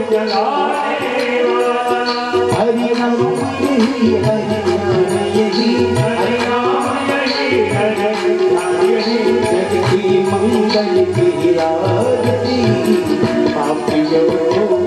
हरि नाम यही हरि नाम यही हरि नाम यही जगती मंगल की आरती पापियों को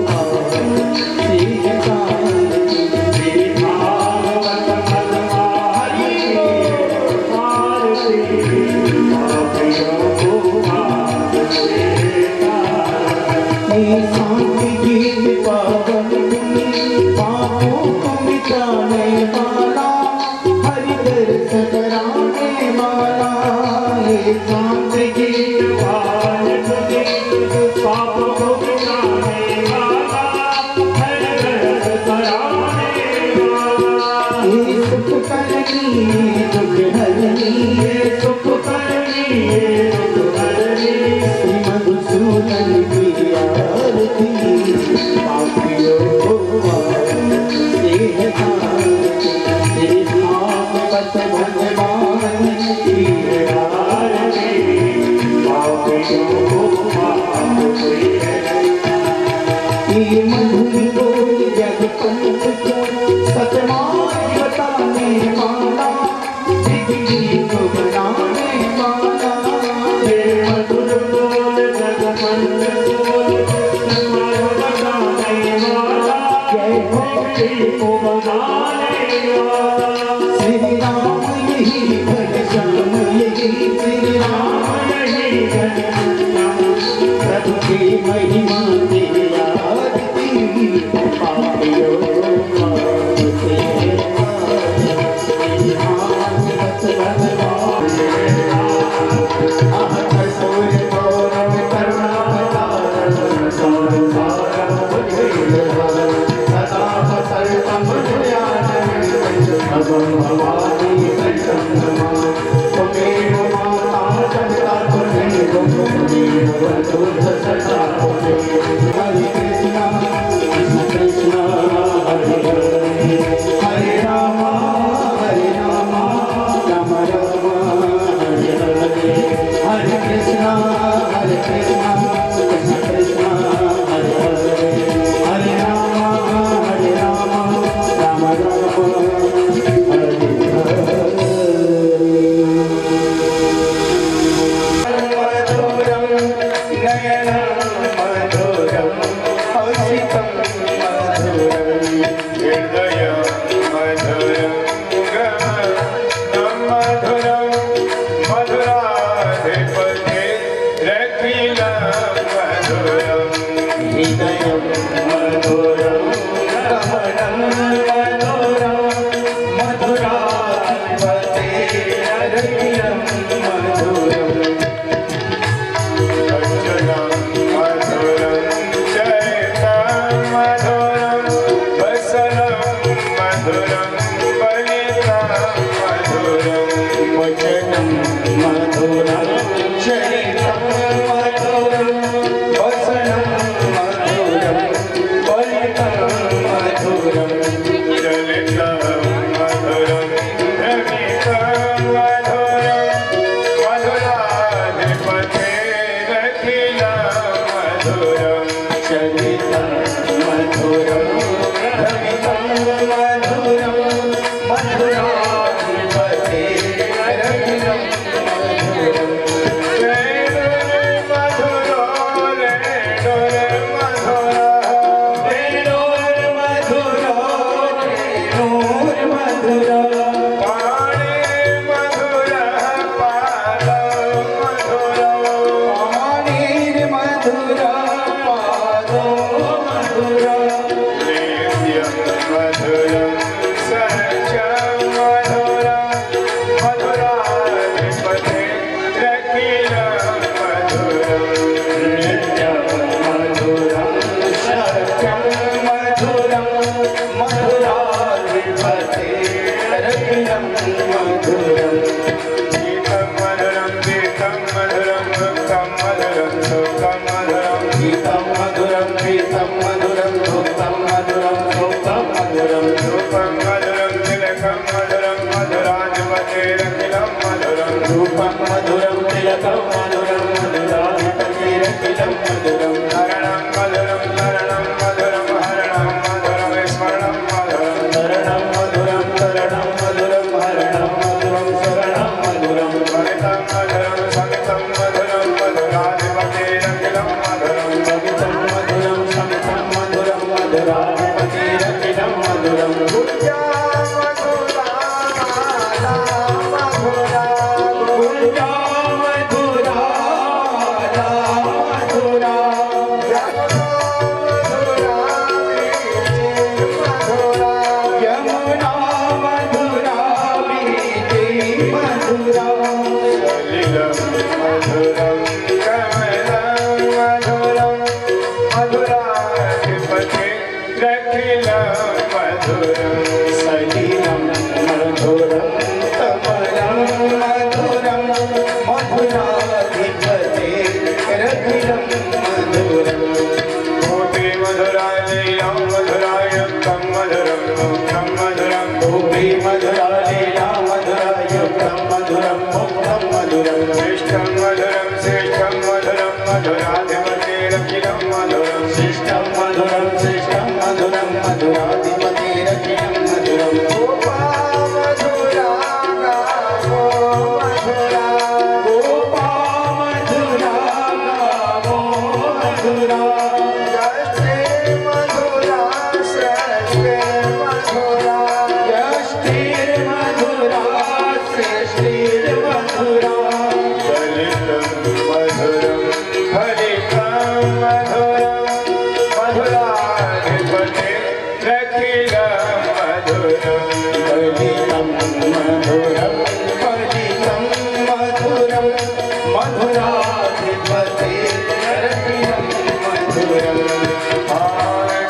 मधुरं मधुराधिपतिरखिलं मधुरं हरणं मधुरं हरणं मधुरं मधुराधिपते रतिरं मधुरम् भूति मधुराय लीलां मधुरायुक्तं मधुरं मुक्तं मधुरं भूमि मधुरा लीला मधुरायुक्तं मधुरं मुक्तं मधुरं श्रेष्ठं मधुरं श्रेष्ठं मधुरं मधुराधिपतिरखिलं मधुरं श्रेष्ठं मधुरं श्रेष्ठं मधुरं मधुराधिपतिरखिलं मधुरं गोपा मधुरा गावो मधुरा गोपा मधुरा गावो मधुरा यष्टे मधुरा श्रेष्ठे मधुरा यष्टिर्मधुरा श्रेष्ठिर्मधुरा ललितं मधुरं हरितं मधुरं मधुराधिपतिरखिलं मधुरम् फलितं मधुरं फलितं मधुरं मधुराधिपतिरखिलं मधुरम्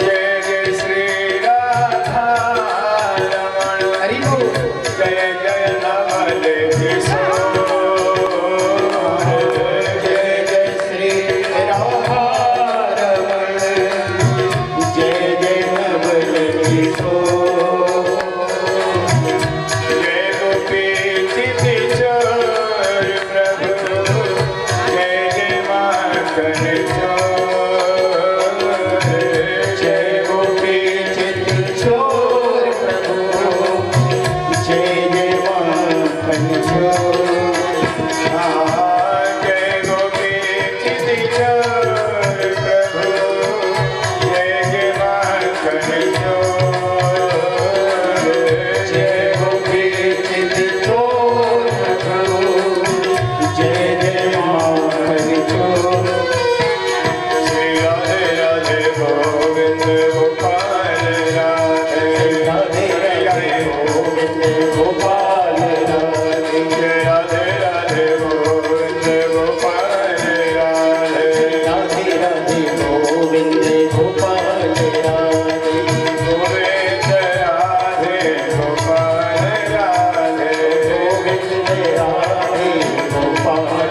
जय जय श्री राधा रमण हरि बोल जय जय नवल किशोर जय जय श्री राधा रमण जय जय नवल किशोर जय गोपी चिति चोर प्रभु जय जय माखन चोर जय गोपी चित चोर प्रभु जय जय माखन चोर जय गोपी चिति चोर प्रभु जय जय माखन चोर जय गोपी चित चोर प्रभु जय जय माखन चोर श्री राधे राधे गोविंद गोपाल राधे राधे राधे गोविंद गोपाल राधे जय राधे राधे गोविंद गोपाल राधे राधे राधे गोविंद गोपाल राधे गोविंद राधे गोपाल राधे गोविंद राधे गोपाल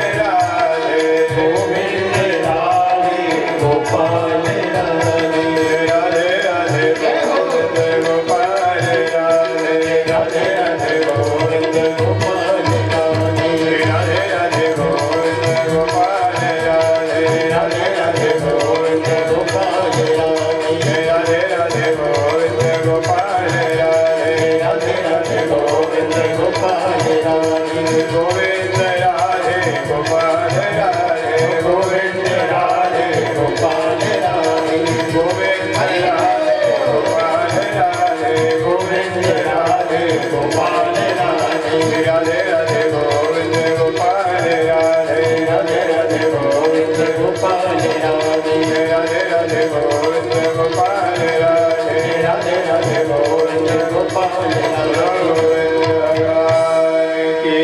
राधे गोविंद राधे गोपाल राधे गोविंद राधे गोपाल राधे राधे राधे गोविंद गोपाल राधे राधे राधे गोविंद गोपाल राधे राधे राधे गोविंद गोपाल राधे राधे राधे गोविंद गोपाल राधे राधे राधे गोविंद गोपाल राधे राधे राधे गोविंद गोपाल राधे गोविंद राधे गोपाल राधे गोविंद राधे गोपाल राधे गोविंद राधे गोपाल राधे गोविंद राधे गोपाल राधे राधे राधे गोविंद गोपाल राधे राधे राधे गोविंद गोपाल राधे राधे राधे गोविंद गोपाल राधे राधे राधे गोविंद गोपाल राधे गोविंद भगवान की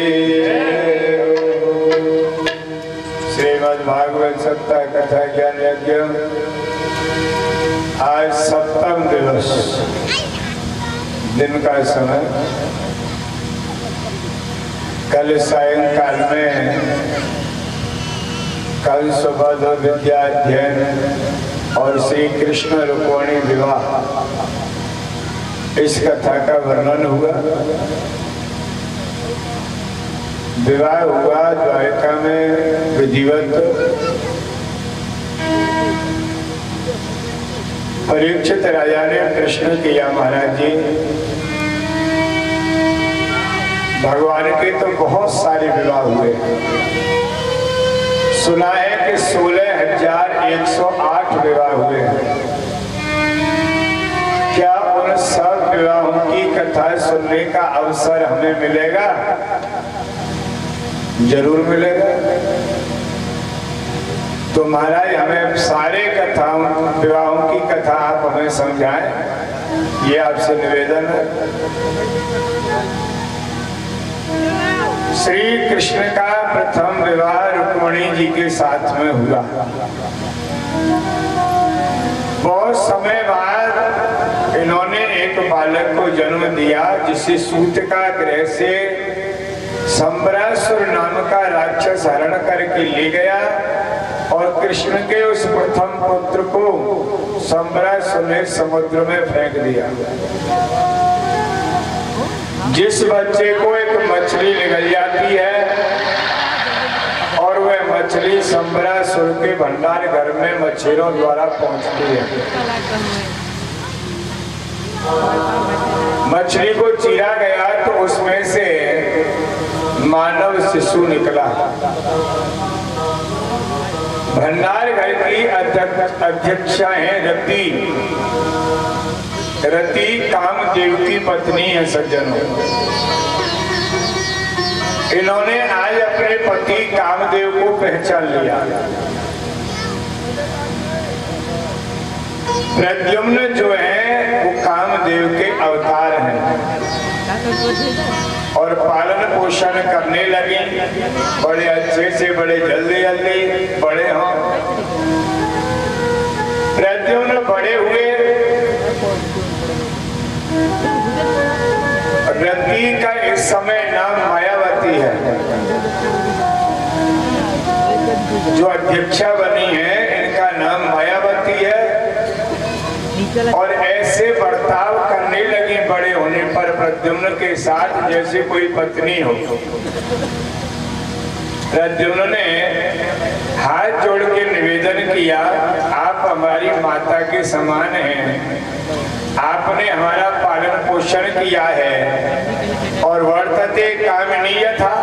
श्रीमद् भागवत सप्ताह कथा ज्ञान यज्ञ आज सप्तम दिवस दिन का समय कल सायंकाल में कल सुबह दो विद्या अध्ययन और श्री कृष्ण रुक्मिणी विवाह इस कथा का वर्णन हुआ। विवाह हुआ द्वारका में विधिवत। परीक्षित राजा ने प्रश्न किया, महाराज जी भगवान के तो बहुत सारे विवाह हुए, सुना है कि 16,108 विवाह हुए हैं। क्या उन सब विवाहों की कथा सुनने का अवसर हमें मिलेगा? जरूर मिलेगा। तो महाराज हमें सारे कथाओं विवाहों की कथा आप हमें समझाएं, ये आपसे निवेदन है। श्री कृष्ण का प्रथम विवाह रुक्मिणी जी के साथ में हुआ। बहुत समय बाद इन्होंने एक बालक को जन्म दिया जिसे सूतिका गृह से संबरासुर नाम का राक्षस हरण करके ले गया और कृष्ण के उस प्रथम पुत्र को संबरासुर ने समुद्र में फेंक दिया। जिस बच्चे को एक मछली निगल जाती है और वह मछली संबरासुर के भंडार घर में मच्छरों द्वारा पहुंचती है। मछली को चीरा गया तो उसमें से मानव शिशु निकला। भंडार घर की अध्यक्षा है रति। रति कामदेव की पत्नी है सज्जनों। इन्होंने आज अपने पति कामदेव को पहचान लिया। प्रद्युम्न जो है वो कामदेव के अवतार हैं और पालन पोषण करने लगे। बड़े अच्छे से बड़े जल्दी जल्दी बड़े हों। प्रद्युम्न बड़े हुए। रति का इस समय नाम मायावती है। जो अध्यक्षा बनी है इनका नाम मायावती है और ऐसे बर्ताव करने लगी बड़े होने पर प्रद्युम्न के साथ जैसे कोई पत्नी हो। प्रद्युम्न ने हाथ जोड़ के निवेदन किया, आप हमारी माता के समान हैं। आपने हमारा पालन पोषण किया है और वर्तते कामनीय था।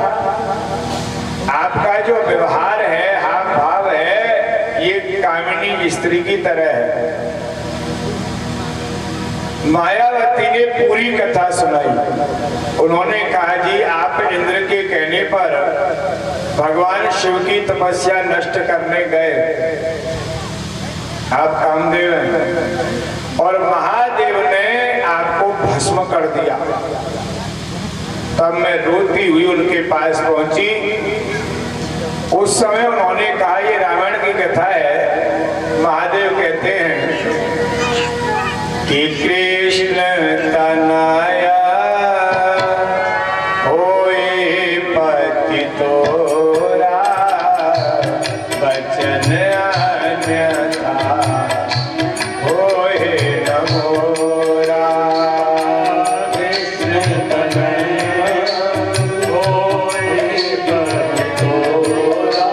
आपका जो व्यवहार है, हाव भाव है, ये कामिनी स्त्री की तरह है। मायावती ने पूरी कथा सुनाई। उन्होंने कहा जी आप इंद्र के कहने पर भगवान शिव की तपस्या नष्ट करने गए। आप कामदेव हैं और महादेव ने आपको भस्म कर दिया। तब मैं रोती हुई उनके पास पहुंची। उस समय उन्होंने कहा ये रामायण की कथा है। महादेव कहते हैं कि कृष्ण तनया होए पति तोरा वचन अन्यथा होए न मोरा। कृष्ण तनया होए पति तोरा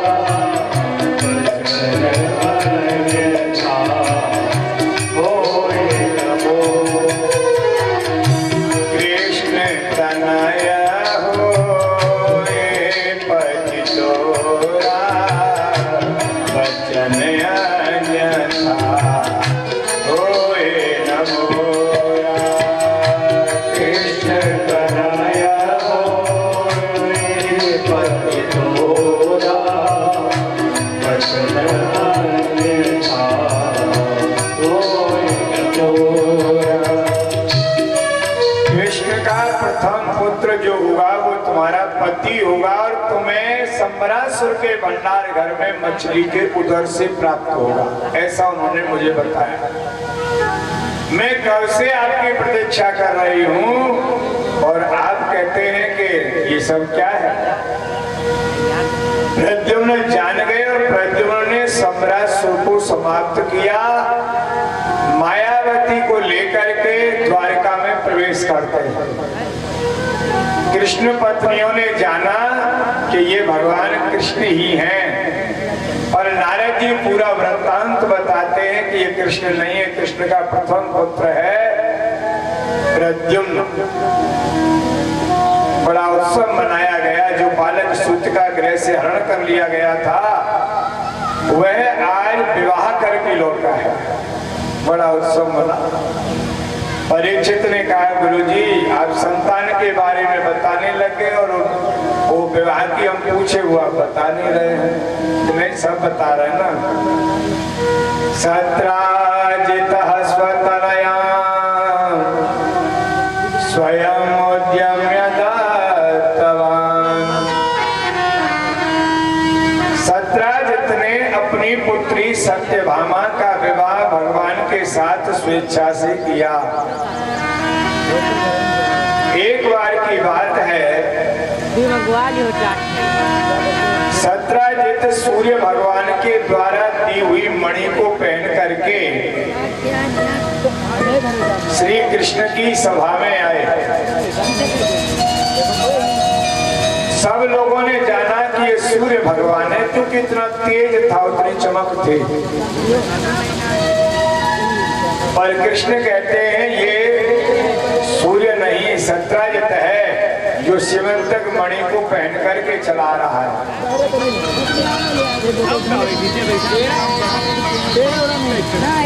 वचन अन्यथा होए न मोरा। कृष्ण तनया होए पति तोरा वचन अन्यथा होए न मोरा। कृष्ण तनया होए पति तोरा वचन अन्यथा होए न मोरा। कृष्ण का प्रथम पुत्र जो होगा वो तुम्हारा पति होगा और तुम्हें संबरासुर के भंडार घर में मछली के उदर से प्राप्त होगा। ऐसा उन्होंने मुझे बताया। मैं कब से आपकी प्रतीक्षा कर रही हूँ और आप कहते हैं कि ये सब क्या है। प्रद्युम्न जान गए और प्रद्युम्न ने संबरासुर को समाप्त किया। मायावती को लेकर के द्वारका में प्रवेश करते हैं। कृष्ण पत्नियों ने जाना कि ये भगवान कृष्ण ही हैं और नारद जी पूरा वृत्तांत बताते हैं कि ये कृष्ण नहीं है, कृष्ण का प्रथम पुत्र है प्रद्युम्न। बड़ा उत्सव मनाया गया। जो बालक सूतिका गृह से हरण कर लिया गया था वह आज विवाह करके लौटा है। बड़ा उत्सव मना। परीक्षित ने कहा गुरुजी आप संतान के बारे में बताने लगे और वो विवाह की हम पूछे वो आप बता नहीं रहे हैं। नहीं सब बता रहे हैं ना। सत्राजित स्वतनया स्वयं उद्यम्य दत्तवान। सत्राजित ने अपनी पुत्री सत्यभामा का विवाह भगवान के साथ स्वेच्छा से किया। एक बार की बात है, सत्राजित सूर्य भगवान के द्वारा दी हुई मणि को पहन करके श्री कृष्ण की सभा में आए। सब लोगों ने जाना कि ये सूर्य भगवान है, तो कितना तेज था, उतनी चमक थी। पर कृष्ण कहते हैं ये सूर्य नहीं, सत्राजित है, जो सिमंतक मणि को पहन करके चला रहा है।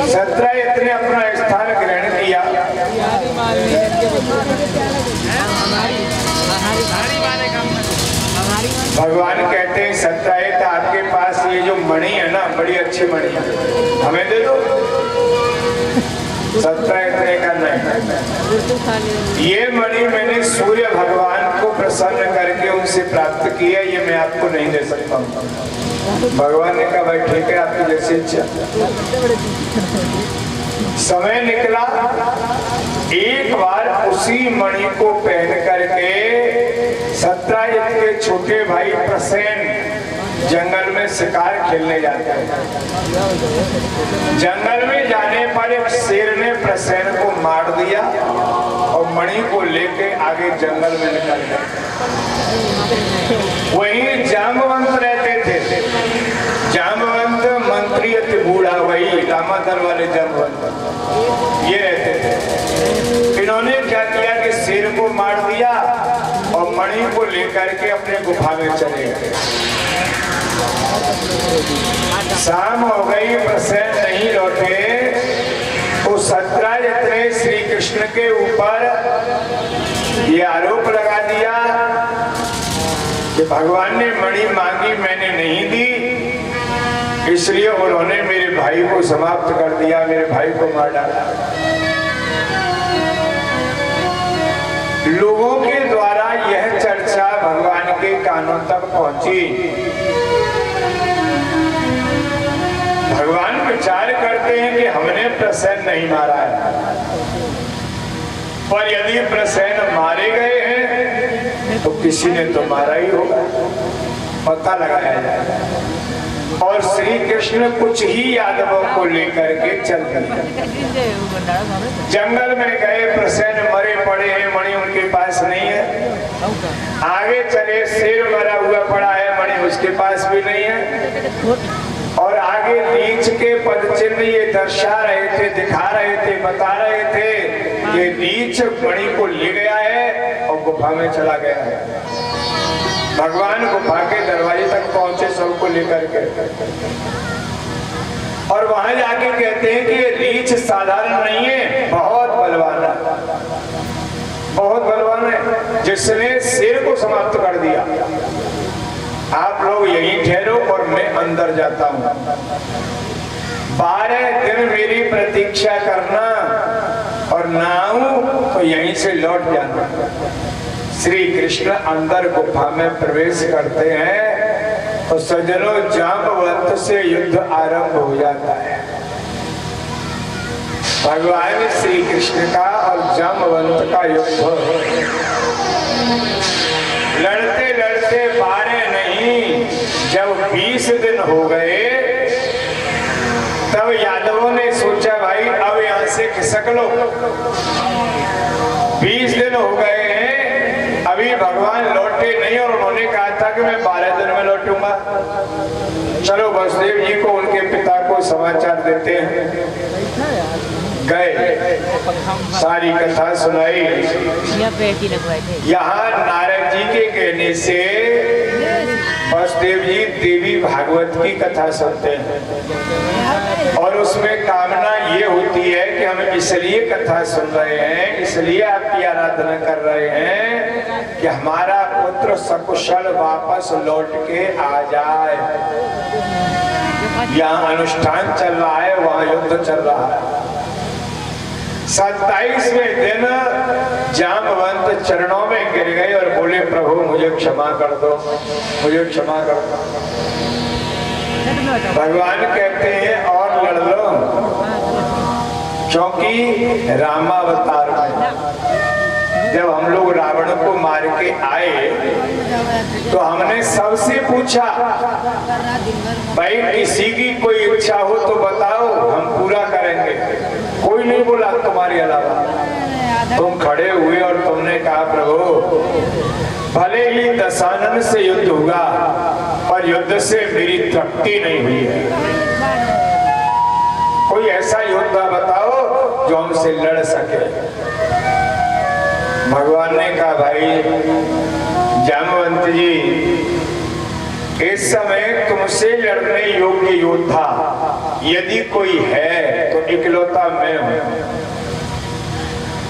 सत्राजित ने अपना स्थान ग्रहण किया। भगवान कहते हैं सत्राजित, आपके पास ये जो मणि है ना, बड़ी अच्छी मणि है, हमें दे दो। सत्राजित ने कहा नहीं, ये मणि मैंने सूर्य भगवान को प्रसन्न करके उनसे प्राप्त की है, ये मैं आपको नहीं दे सकता हूँ। भगवान ने कहा भाई ठीक है, आपकी जैसी इच्छा। समय निकला, एक बार उसी मणि को पहन करके सत्राजित के छोटे भाई प्रसेन जंगल में शिकार खेलने जाते हैं। जंगल में जाने पर एक शेर ने प्रसेन को मार दिया और मणि को लेके आगे जंगल में निकल गए। वहीं जाम्बवंत रहते थे। जाम्बवंत मंत्री अति बूढ़ा, वही दामादर वाले जाम्बवंत ये रहते थे। इन्होंने क्या किया कि शेर को मार दिया और मणि को लेकर के अपने गुफा में चले गए। शाम हो गई, प्रसेन नहीं लौटे, तो सत्राजित ने श्री कृष्ण के ऊपर ये आरोप लगा दिया कि भगवान ने मणि मांगी, मैंने नहीं दी, इसलिए उन्होंने मेरे भाई को समाप्त कर दिया, मेरे भाई को मार डाला। लोगों के द्वारा यह चर्चा भगवान के कानों तक पहुंची। भगवान विचार करते हैं कि हमने प्रसेन नहीं मारा है, पर यदि प्रसेन मारे गए हैं तो किसी ने तो मारा ही होगा, पता लगाया जाए। और श्री कृष्ण कुछ ही यादवों को लेकर के चल दिए। जंगल में गए, प्रसेन मरे पड़े हैं, मणि उनके पास नहीं है। आगे चले, शेर मरा हुआ पड़ा है, मणि उसके पास भी नहीं है। और आगे नीच के पद चिन्ह ये दर्शा रहे थे, दिखा रहे थे, बता रहे थे ये नीच मणि को ले गया है और गुफा में चला गया है। भगवान गुफा के दरवाजे तक पहुंचे सबको लेकर के, और वहां जाके कहते हैं कि ये रीछ साधारण नहीं है, बहुत बलवान है, बहुत बलवान है, जिसने शेर को समाप्त कर दिया। आप लोग यहीं ठहरो और मैं अंदर जाता हूं। 12 दिन मेरी प्रतीक्षा करना, और ना आऊं तो यहीं से लौट जाना। श्री कृष्ण अंदर गुफा में प्रवेश करते हैं तो सज्जनों, जाम्बवंत से युद्ध आरंभ हो जाता है। भगवान श्री कृष्ण का और जाम्बवंत का युद्ध। लड़ते लड़ते 12 नहीं, जब 20 दिन हो गए, तब यादवों ने सोचा भाई अब यहां से खिसक लो। 20 दिन हो गए हैं, अभी भगवान लौटे नहीं, और उन्होंने कहा था कि मैं 12 दिन में लौटूंगा। चलो वसुदेव जी को, उनके पिता को समाचार देते हैं। गए, सारी कथा सुनाई। यहाँ नारद जी के कहने से वसुदेव जी देवी भागवत की कथा सुनते हैं, और उसमें कामना ये होती है कि हम इसलिए कथा सुन रहे हैं, इसलिए आपकी आराधना कर रहे हैं कि हमारा पुत्र सकुशल वापस लौट के आ जाए। यहाँ अनुष्ठान चल रहा है, वहाँ युद्ध चल रहा है। 27वें दिन जाम्बवंत चरणों में गिर गए और बोले, प्रभु मुझे क्षमा कर दो, मुझे क्षमा कर दो। भगवान कहते हैं और लड़ लो। क्योंकि रामावतार में जब हम लोग रावण को मार के आए तो हमने सबसे पूछा, भाई किसी की कोई इच्छा हो तो बताओ, हम पूरा करेंगे। कोई नहीं बोला तुम्हारे अलावा। तुम खड़े हुए और तुमने कहा, प्रभु भले ही दशानन से युद्ध होगा पर युद्ध से मेरी तृप्ति नहीं हुई है। कोई ऐसा योद्धा बताओ जो हमसे लड़ सके। भगवान ने कहा, भाई जामवंत जी, इस समय तुमसे लड़ने योग्य योद्धा यदि कोई है तो इकलौता मैं हूं।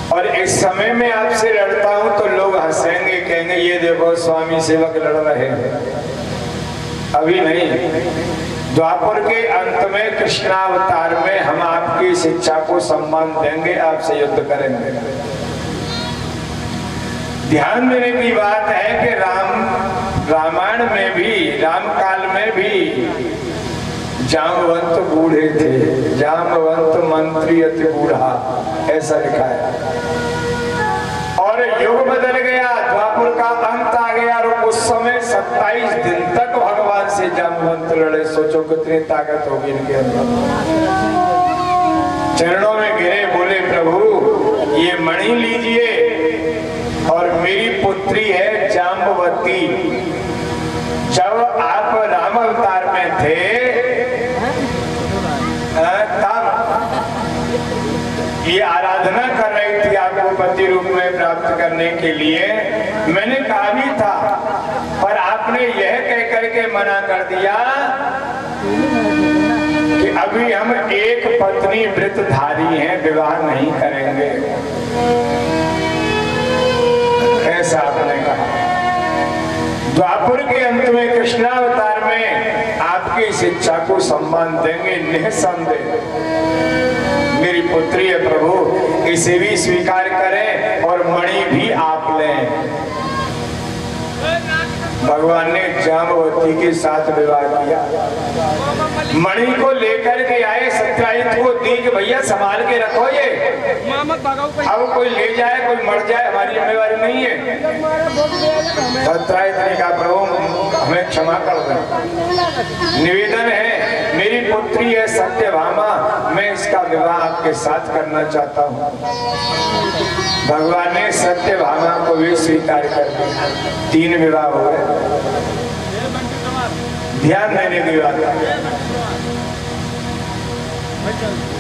और इस समय में आपसे लड़ता हूं तो लोग हंसेंगे, कहेंगे ये देखो स्वामी सेवक लड़ रहे हैं। अभी नहीं, द्वापर के अंत में कृष्णावतार में हम आपकी शिक्षा को सम्मान देंगे, आपसे युद्ध करेंगे। ध्यान देने की बात है कि रामायण में भी, राम काल में भी जामवंत बूढ़े थे, जामवंत मंत्री अति बूढ़ा, ऐसा लिखा है। और युग बदल गया, द्वापर का अंत आ गया और उस समय 27 दिन तक भगवान से जामवंत लड़े। सोचो कितनी ताकत होगी इनके अंदर। चरणों में गिरे, बोले प्रभु ये मणि लीजिए और मेरी पुत्री है जाम्बवती। जब आप राम अवतार में थे तब ये आराधना कर रही थी आपको पति रूप में प्राप्त करने के लिए। मैंने कहा भी था पर आपने यह कह करके मना कर दिया कि अभी हम एक पत्नी व्रतधारी हैं, विवाह नहीं करेंगे, ऐसा आपने कहा। द्वापर के अंत में कृष्णावतार में आपकी शिक्षा को सम्मान देंगे निःसंदेह। मेरी पुत्री है प्रभु, इसे भी स्वीकार करें और मणि भी आप लें। भगवान ने जाम्बवती के साथ विवाह किया। मणि को लेकर के आए, सत्याजित को दी कि भैया संभाल के रखो ये, अब कोई ले जाए कोई मर जाए हमारी जिम्मेवारी नहीं है। सत्याजित ने कहा, प्रभु हमें क्षमा कर दें, निवेदन है मेरी पुत्री है सत्यभामा, मैं इसका विवाह आपके साथ करना चाहता हूँ। भगवान ने सत्यभामा को भी स्वीकार कर दिया। 3 विवाह हो गए। ध्यान देने की बात है,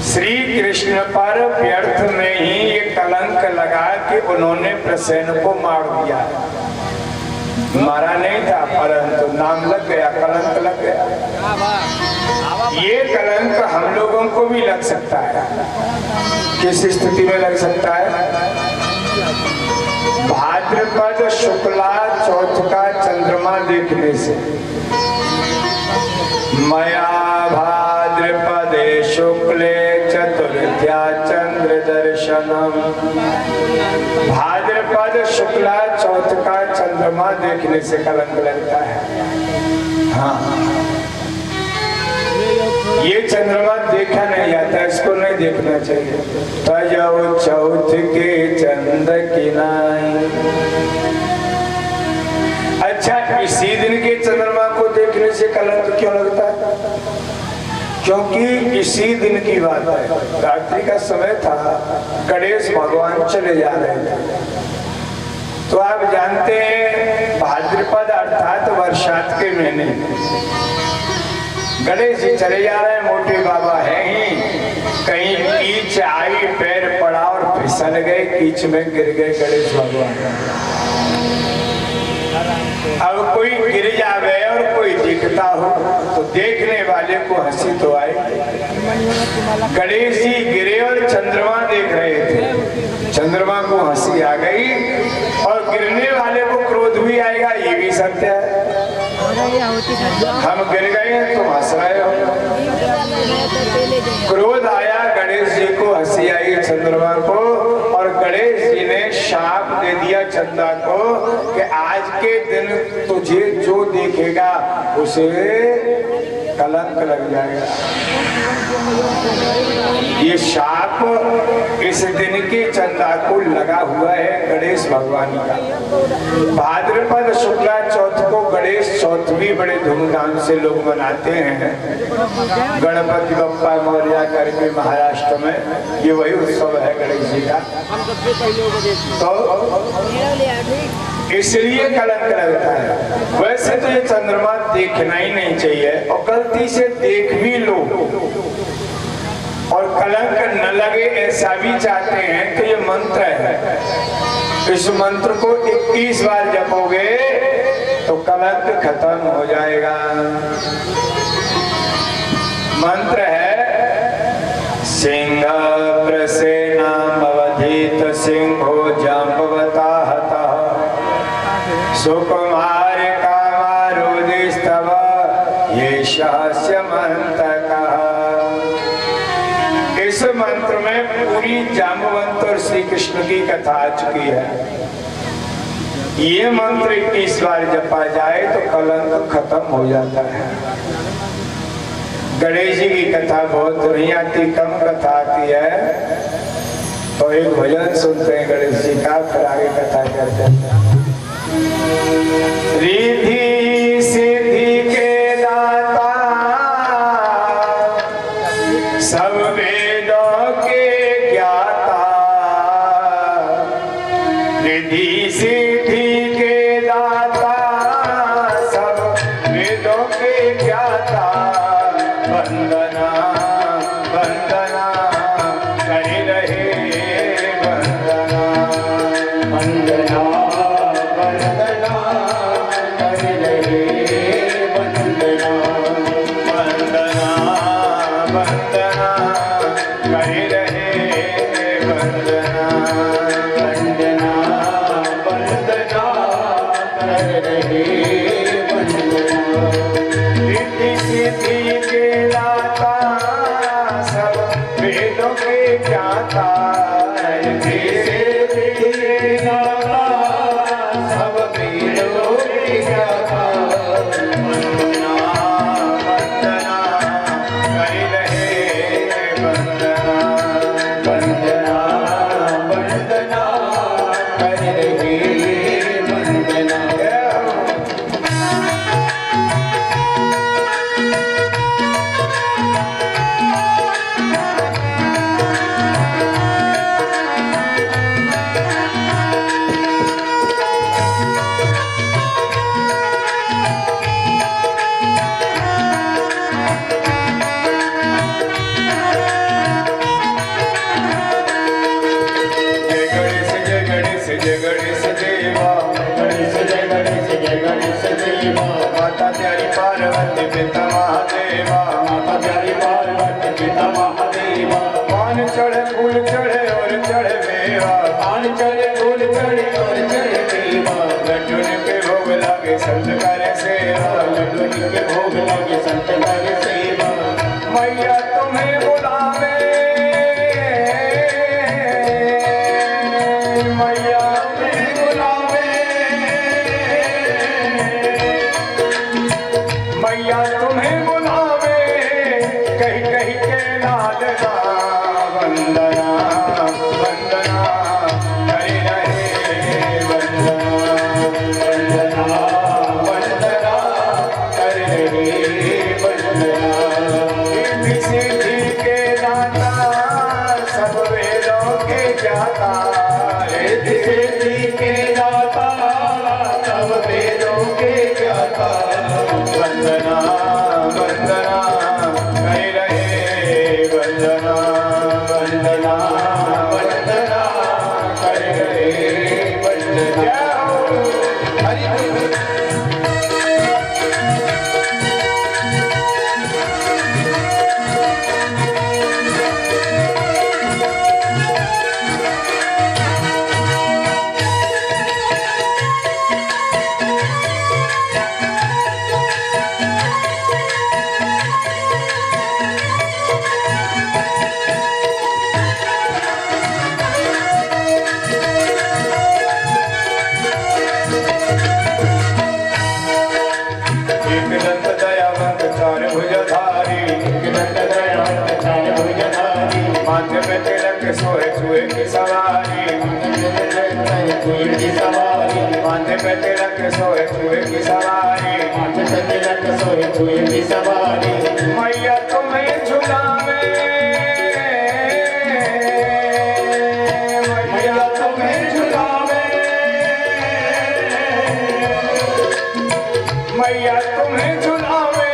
श्री कृष्ण पर व्यर्थ में ही ये कलंक लगा कि उन्होंने प्रसेन को मार दिया। मारा नहीं था परंतु नाम लग गया, कलंक लग गया। ये कलंक हम लोगों को भी लग सकता है। किस स्थिति में लग सकता है? भाद्रपद शुक्ला चौथ का चंद्रमा देखने से। मया भाद्रपदे शुक्ले चतुर्थ्या चंद्र दर्शनम। भाद्रपद शुक्ला चौथ का चंद्रमा देखने से कलंक लगता है। हाँ, ये चंद्रमा देखा नहीं जाता, इसको नहीं देखना चाहिए। तजौ चौथ के चंद्र किनाई। अच्छा, इसी दिन के चंद्रमा को देखने से कलंक क्यों लगता है? क्योंकि इसी दिन की बात है, रात्रि का समय था, गणेश भगवान चले जा रहे थे। तो आप जानते हैं भाद्रपद अर्थात बरसात के महीने गणेश जी चले जा रहे हैं। मोटे बाबा है ही, कहीं कीच आई, पैर पड़ा और फिसल गए, कीच में गिर गए गणेश भगवान। अब कोई गिर जावे और कोई दिखता हो तो देखने वाले को हंसी तो आए। गणेश जी गिरे और चंद्रमा देख रहे थे, चंद्रमा को हंसी आ गई और गिरने वाले को क्रोध भी आएगा, ये भी सत्य है। हम गिर गए हैं तुम हंस रहे हो। क्रोध आया गणेश जी को, हंसी आई चंद्रमा को, और गणेश जी ने शाप दे दिया चंदा को कि आज के दिन तुझे जो देखेगा उसे कलंक लग जाएगा। ये शाप इस दिन के चंदा को लगा हुआ है गणेश भगवान का। भाद्रपद शुक्ला चौथ को गणेश चौथ भी बड़े धूमधाम से लोग मनाते हैं। गणपति बप्पा मौर्य करके महाराष्ट्र में ये वही उत्सव है गणेश जी का। तो इसलिए कलंक लगता है। वैसे तो ये चंद्रमा देखना ही नहीं चाहिए, और गलती से देख भी लो और कलंक न लगे ऐसा भी चाहते हैं तो ये मंत्र है। इस मंत्र को 21 बार जपोगे तो कलंक खत्म हो जाएगा। मंत्र है सिंह प्रसेनामवधीत सिंहो जाम्बवता हतः सुकुमार कामारोदिस्तव ये शास्य मंत्रकः। इस मंत्र में पूरी जाम्बवंत और श्री कृष्ण की कथा आ चुकी है। ये मंत्र 21 बार जपा जाए तो कलंक खत्म हो जाता है। गणेश जी की कथा बहुत नहीं आती, कम कथा आती है। तो एक भजन सुनते हैं गणेश जी का, फिर आगे कथा करते हैं। रिद्धि सिद्धि के दाता सब वेदों के ज्ञाता, रिद्धि सिद्धि के दाता सब वेदों के ज्ञाता, वंदना वंदना कर रहे वंदना वंदना वंदना कर रहे वंदना वंदना वंदना कर रहे वंदना वंदना वंदना कर रहे वंदना। रिद्धि सिद्धि के दाता सब वेदों के ज्ञाता, रिद्धि सिद्धि के दाता सब वेदों के ज्ञाता, वंदना वंदना कर रहे वंदना वंदना वंदना कर रहे वंदना। माता प्यारी पार्वती पिता महादेवा, माता प्यारी पार्वती पिता महादेवा। पान चढ़े फूल चढ़े और चढ़े मेवा, पान चढ़े फूल चढ़े और चढ़े मेवा। लड्डू के भोग लागे संत करे सेवा, लड्डू के भोग लागे संत करे सेवा। मैया तुम्हें बुलावे, मैया तुम्हें बुलावे, मैया तुम्हें बुलावे कहीं कहीं के लाडला। वंदना वंदना कर रहे वंदना वंदना वंदना कर रहे वंदना। रिद्धि सिद्धि के दाता सब वेदों के ज्ञाता, रिद्धि सिद्धि के दाता सब वेदों के ज्ञाता, वंदना की सवारी, माथे पे तिलक सोए चूहे की सवारी, माथे पे तिलक सोए चूहे की सवारी, मैया तुम्हें झुलावे, मैया तुम्हें झुलावे, मैया तुम्हें झुलावे,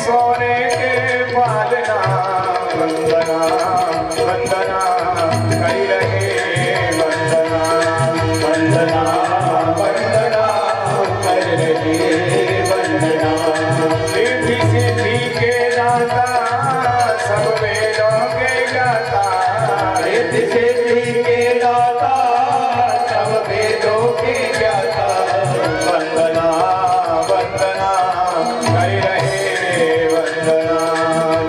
सोने के पालना, वंदना वंदना करी रहे, वंदना वंदना वंदना कर रहे वंदना, सिद्धि सिद्धि के दाता, सब वेदों के गाता, रिद्धि सिद्धि के दाता, सब वेदों के ज्ञाता, वंदना वंदना करी रहे, वंदना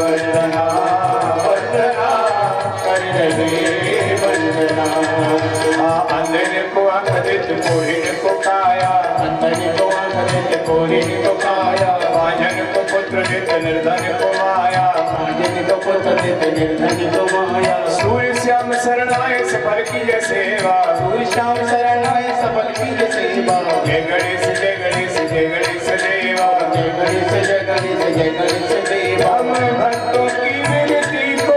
वंदना वंदना कर रहे वंदना, अंधे को आँख देत, कोढ़िन को काया, अंतरी को आंख कोरिन को काया, बांझन को पुत्र देत, निर्धन को माया, आंजन को पुत्र देते निर्धन को माया, सूर्य श्याम शरणाय सफल की जय सेवा, सूर्य श्याम शरणाय सबल की सेवा, जय गणेश जय गणेश जय गणेश देवा, जय गणेश जय गणेश जय गणेश देवा, हम भक्तों की विनती को,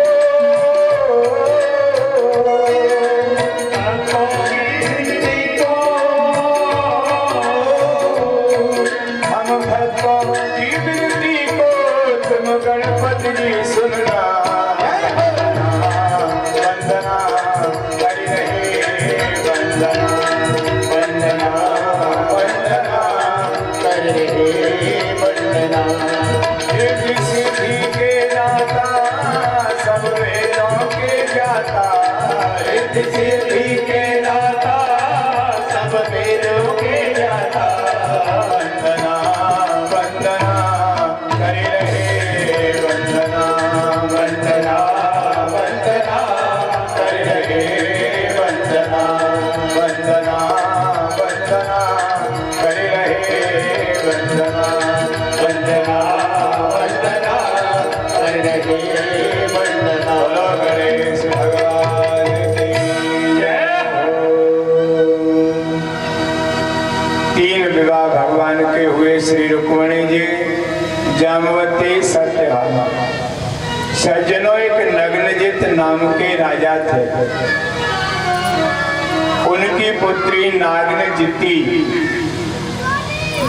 भक्तों की विनती को, हम भक्तों की विनती को, तुम गणपति जी सुनना, वंदना करी रहे, वंदना वंदना वंदना कर रहे वंदना, सिद्धि सिद्धि के दाता, सब वेदों के ज्ञाता, रिद्धि सिद्धि के दाता, सब वेदों के ज्ञाता, वंदना वंदना करी रहे, वंदना वंदना वंदना कर रहे वंदना, वंदना वंदना करी रहे, वंदना वंदना वंदना कर रहे वंदना, बोलो गणेश भगवान की जय हो। तीन विवाह भगवान के हुए, श्री रुक्मणी जी, जामवती, सत्यभामा। सज्जनों, एक नग्नजित नाम के राजा थे। उनकी पुत्री नागनजिती,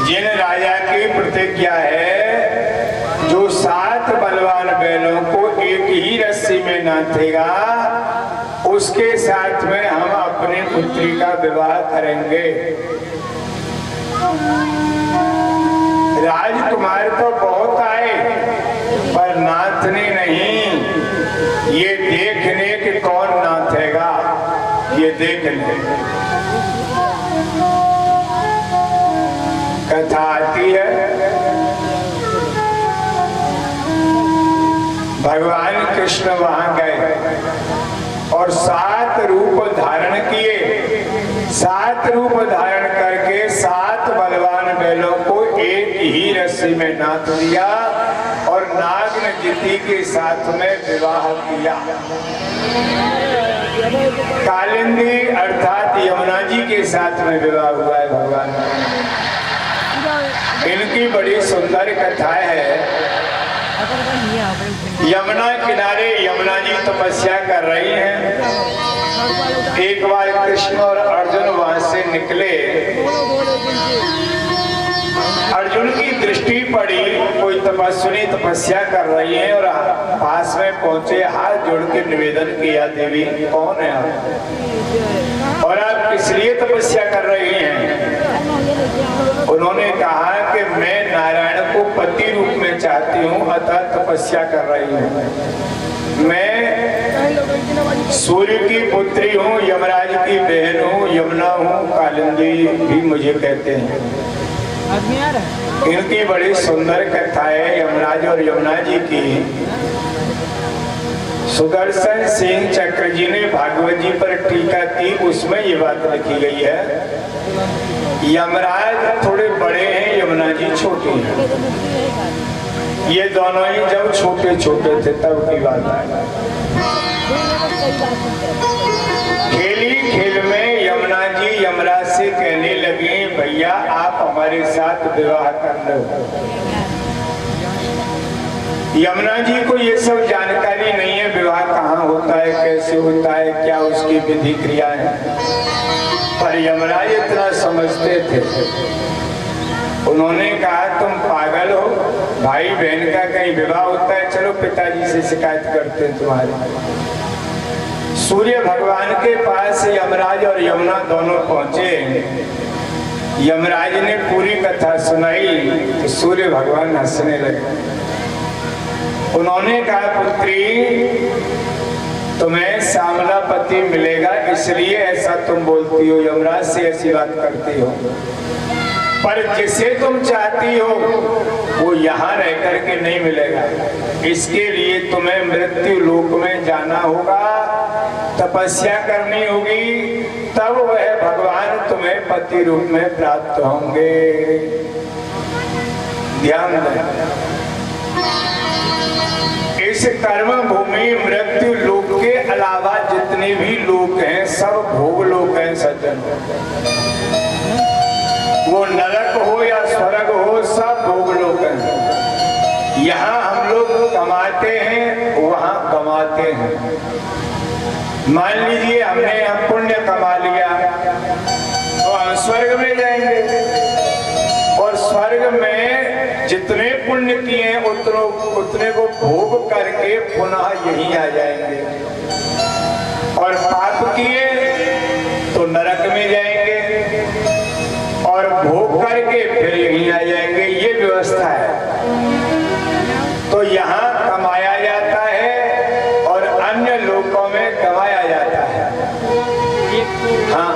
जिन राजा की प्रतिज्ञा है जो 7 बलवान बैलों को एक ही रस्सी में नाथेगा, उसके साथ में हम अपनी पुत्री का विवाह करेंगे। राजकुमार तो बहुत आए, पर नाथने नहीं, ये देखने कि कौन नाथेगा, ये देखने। कथा आती है, भगवान कृष्ण वहां गए और 7 रूप धारण किए। 7 रूप धारण करके 7 बलवान बैलों को एक ही रस्सी में नाथ दिया और नागनजिती के साथ में विवाह किया। कालिंदी अर्थात यमुना जी के साथ में विवाह हुआ है भगवान। इनकी बड़ी सुंदर कथा है। यमुना किनारे यमुना जी तपस्या कर रही हैं। एक बार कृष्ण और अर्जुन वहां से निकले। अर्जुन की दृष्टि पड़ी, कोई तपस्विनी तपस्या कर रही है और पास में पहुंचे, हाथ जोड़ के निवेदन किया, देवी कौन है आप और आप किस लिए तपस्या कर रही हैं? उन्होंने कहा कि मैं नारायण को पति रूप में चाहती हूँ, अतः तपस्या कर रही हूँ। मैं सूर्य की पुत्री हूँ, यमराज की बहन हूँ, यमुना हूँ, कालिंदी भी मुझे कहते हैं। इनकी बड़ी सुंदर कथा है यमराज और यमुना जी की। सुदर्शन सिंह चक्र जी ने भागवत जी पर टीका की, उसमें ये बात लिखी गई है, यमराज थोड़े बड़े हैं, यमुना जी छोटी हैं। ये दोनों ही जब छोटे छोटे थे तब की बात है। खेली खेल में यमुना जी यमराज से कहने लगे, भैया आप हमारे साथ विवाह कर लो। यमुना जी को ये सब जानकारी नहीं है, विवाह कहाँ होता है, कैसे होता है, क्या उसकी विधि क्रिया है, पर यमराज इतना समझते थे। उन्होंने कहा तुम पागल हो, भाई बहन का कहीं विवाह होता है, चलो पिताजी से शिकायत करते हैं तुम्हारे। सूर्य भगवान के पास यमराज और यमुना दोनों पहुंचे। यमराज ने पूरी कथा सुनाई तो सूर्य भगवान हंसने लगे। उन्होंने कहा, पुत्री तुम्हें सांवला पति मिलेगा इसलिए ऐसा तुम बोलती हो, यमराज से ऐसी बात करती हो, पर जिसे तुम चाहती हो वो यहाँ रह करके नहीं मिलेगा। इसके लिए तुम्हें मृत्यु लोक में जाना होगा, तपस्या करनी होगी, तब वह भगवान तुम्हें पति रूप में प्राप्त होंगे। ध्यान दें, इस कर्म भूमि मृत्यु लोक के अलावा जितने भी लोक हैं सब भोग लोक हैं सज्जन। वो नरक हो या स्वर्ग हो, सब भोग लोक हैं। यहाँ हम लोग कमाते हैं, वहाँ कमाते हैं। मान लीजिए हमने हम पुण्य कमा लिया तो हम स्वर्ग में जाएंगे, और स्वर्ग में जितने पुण्य किए हैं उतने को भोग करके पुनः यहीं आ जाएंगे, और पाप किए तो नरक में जाएंगे और भोग करके फिर यहीं आ जाएंगे। ये व्यवस्था है। तो यहाँ कमाया जाता है और अन्य लोकों में गवाया जाता है। हाँ,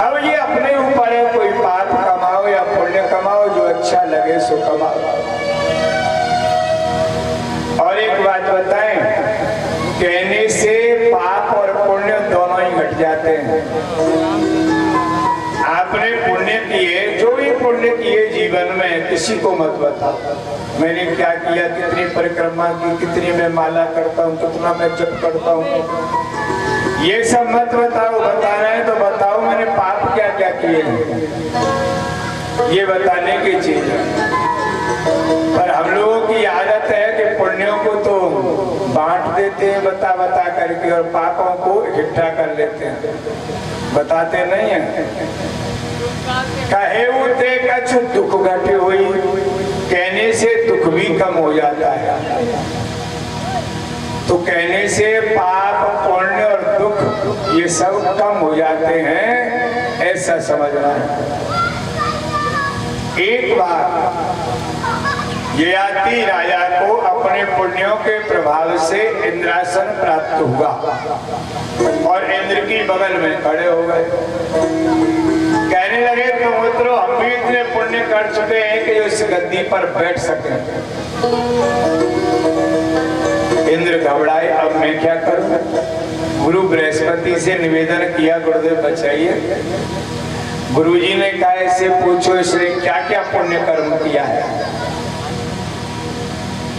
अब ये अपने ऊपर है, कोई पाप कमाओ या पुण्य कमाओ, जो अच्छा लगे सो कमाओ। और एक बात बताएं, कहने से पाप और पुण्य दोनों ही घट जाते हैं। आपने पुण्य किए, जो भी पुण्य किए जीवन में, किसी को मत बताओ मैंने क्या किया, कितनी परिक्रमा की, कितनी मैं माला करता हूँ, कितना मैं जप करता हूँ, ये सब मत बताओ। बताना है तो बताओ मैंने पाप क्या क्या किए हैं, ये बताने की चीज है। पर हम लोगों की आदत है कि पुण्यों को तो बांट देते हैं बता बता करके, और पापों को इकट्ठा कर लेते हैं, बताते नहीं है। कहे उते कछु दुख घटे हुई, कहने से दुख भी कम हो जाता है। तो कहने से पाप पुण्य और दुख ये सब कम हो जाते हैं, ऐसा समझना है। एक बार ययाति राजा को अपने पुण्यों के प्रभाव से इंद्रासन प्राप्त हुआ और इंद्र की बगल में खड़े हो गए। कहने लगे तुम उतरो, हम भी इतने पुण्य कर चुके हैं कि उस गद्दी पर बैठ सके। इंद्र घबराए, अब मैं क्या करूं? गुरु बृहस्पति से निवेदन किया, गुरुदेव बचाइए। गुरुजी ने कहा इससे पूछो इसने क्या क्या पुण्य कर्म किया है।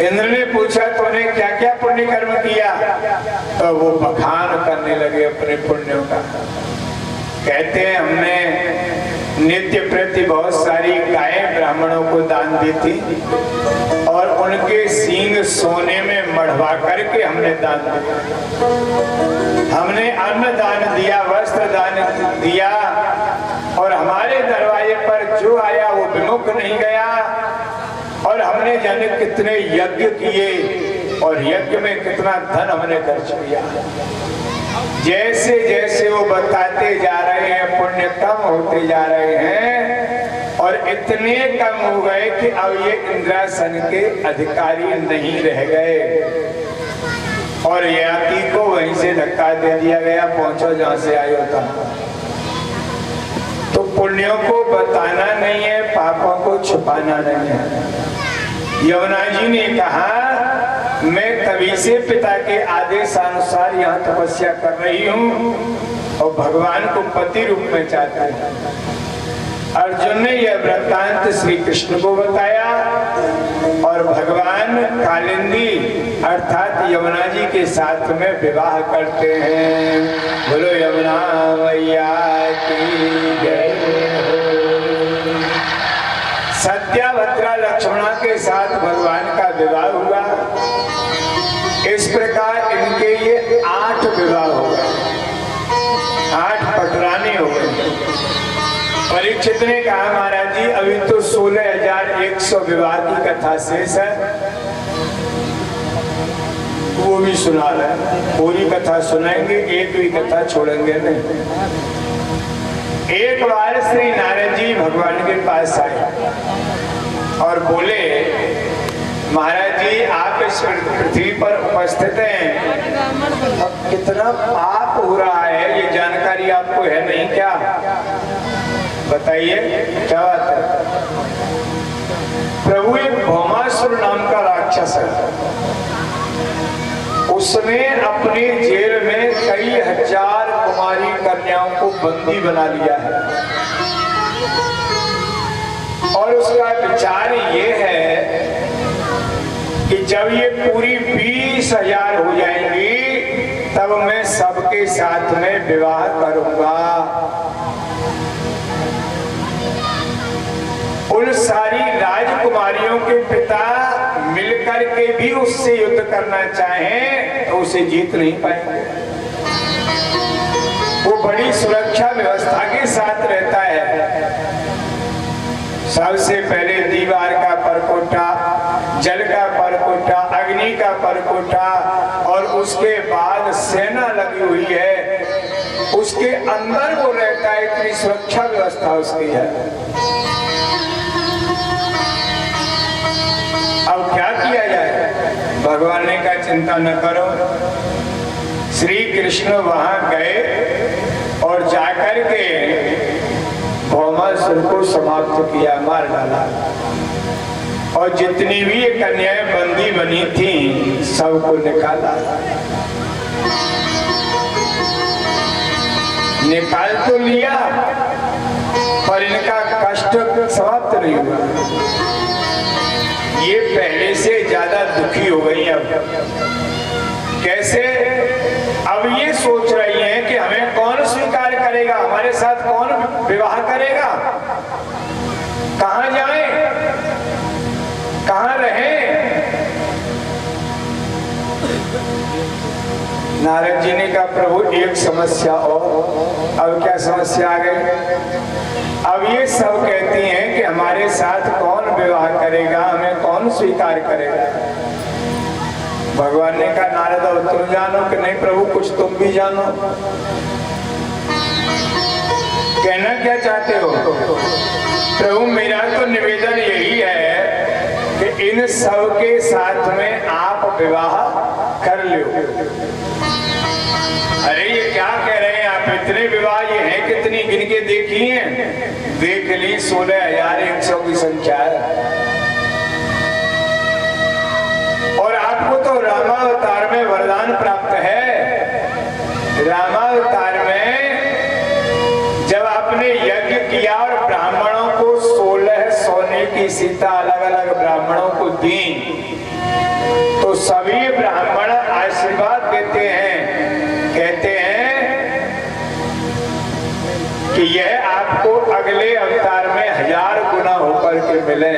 इंद्र ने पूछा तूने क्या क्या पुण्य कर्म किया, तो वो बखान करने लगे अपने पुण्यों का। कहते हैं हमने नित्य प्रति बहुत सारी गायें ब्राह्मणों को दान दी थी, और उनके सींग सोने में मढ़वा करके हमने दान दिया। हमने अन्न दान दिया, वस्त्र दान दिया, और हमारे दरवाजे पर जो आया वो विमुख नहीं गया। और हमने जाने कितने यज्ञ किए और यज्ञ में कितना धन हमने खर्च किया। जैसे जैसे वो बताते जा रहे हैं पुण्य कम होते जा रहे हैं, और इतने कम हो गए कि अब ये इंद्रासन के अधिकारी नहीं रह गए, और ययाति को वहीं से धक्का दे दिया गया, पहुंचो जहां से आए होता। तो पुण्यों को बताना नहीं है, पापों को छुपाना नहीं है। यमुना जी ने कहा मैं तभी से पिता के आदेशानुसार यहाँ तपस्या कर रही हूँ, और भगवान को पति रूप में चाहता है। अर्जुन ने यह वृत्तांत श्री कृष्ण को बताया। और भगवान कालिंदी अर्थात यमुना जी के साथ में विवाह करते हैं। बोलो यमुना मैया की जय। सत्याभद्रा लक्ष्मणा के साथ भगवान का विवाह हुआ। इस प्रकार इनके ये 8 विवाह हो गए, 8 पटरानी हो गए। परीक्षित ने कहा महाराज जी अभी तो 16,100 विवाह की कथा शेष है, वो भी सुना रहे हैं। पूरी कथा सुनाएंगे, एक भी कथा छोड़ेंगे नहीं। एक बार श्री नारद जी भगवान के पास आए और बोले महाराज जी आप इस पृथ्वी पर उपस्थित हैं, अब कितना पाप हो रहा है ये जानकारी आपको है नहीं क्या? बताइए क्या बात है? प्रभु एक भौमासुर नाम का राक्षस है, उसने अपने जेल में कई हजार कुमारी कन्याओं को बंदी बना लिया है। और उसका विचार ये है कि जब ये पूरी 20,000 हो जाएंगी तब मैं सबके साथ में विवाह करूंगा। उन सारी राजकुमारियों के पिता मिलकर के भी उससे युद्ध करना चाहें तो उसे जीत नहीं पाएंगे। वो बड़ी सुरक्षा व्यवस्था के साथ रहता है। सबसे पहले दीवार का परकोटा, जल का परकोटा, अग्नि का परकोटा और उसके बाद सेना लगी हुई है, उसके अंदर वो रहता है। इतनी सुरक्षा व्यवस्था उसकी है। अब क्या किया जाए? भगवान ने कहा चिंता न करो। श्री कृष्ण वहां गए और जाकर के भौमासुर को समाप्त किया, मार डाला। और जितनी भी ये कन्याएं बंदी बनी थी सबको निकाला। निकाल तो लिया पर इनका कष्ट समाप्त नहीं हुआ। ये पहले से ज्यादा दुखी हो गई। अब कैसे? अब ये सोच रही हैं कि हमें कौन स्वीकार करेगा, हमारे साथ कौन विवाह करेगा, कहां जाएं, कहां रहें। नारद जी ने कहा प्रभु एक समस्या और। अब क्या समस्या आ गई? अब ये सब कहती हैं कि हमारे साथ कौन विवाह करेगा, हमें कौन स्वीकार करेगा। भगवान ने कहा नारद अब तुम जानो कि नहीं प्रभु कुछ तुम भी जानो। कहना क्या चाहते हो? प्रभु मेरा तो निवेदन यही है कि इन सब के साथ में आप विवाह कर लो। अरे ये क्या कह रहे हैं आप? इतने विवाह ये हैं कितनी, गिन के देखी हैं? देख ली 16,100 की संख्या है। और आपको तो रामावतार में वरदान प्राप्त है। रामावतार में जब आपने यज्ञ किया और ब्राह्मणों को 16 सोने की सीता अलग अलग ब्राह्मणों को दी तो सभी ब्राह्मण आशीर्वाद देते हैं, कहते हैं कि यह आपको अगले अवतार में 1000 गुना होकर के मिले।